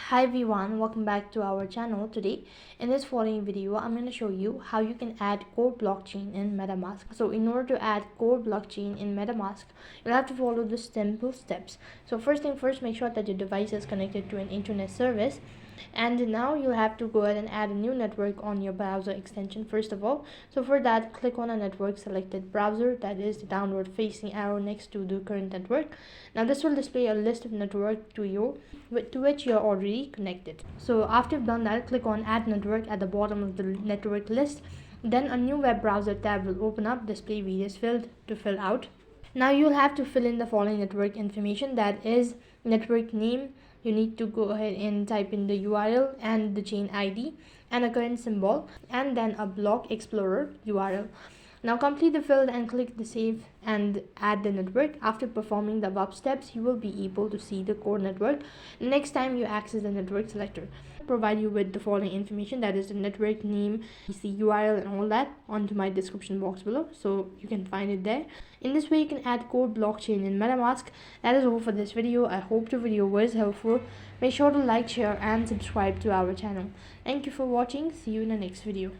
Hi everyone, welcome back to our channel. Today in this following video I'm going to show you how you can add core blockchain in Metamask. So in order to add core blockchain in Metamask, you'll have to follow the simple steps. So first thing first, make sure that your device is connected to an internet service, and now you have to go ahead and add a new network on your browser extension first of all. So for that, click on a network selected browser, that is the downward facing arrow next to the current network. Now this will display a list of network to which you're already connected. So after you've done that, click on add network at the bottom of the network list. Then a new web browser tab will open up, display various fields to fill out. Now you'll have to fill in the following network information, that is network name. You need to go ahead and type in the URL and the chain ID and a current symbol, and then a block explorer URL. Now complete the field and click the save and add the network. After performing the above steps, you will be able to see the core network next time you access the network selector. Provide you with the following information, that is the network name, the URL and all that, onto my description box below, so you can find it there. In this way you can add core blockchain in Metamask. That is all for this video. I hope the video was helpful. Make sure to like, share and subscribe to our channel. Thank you for watching. See you in the next video.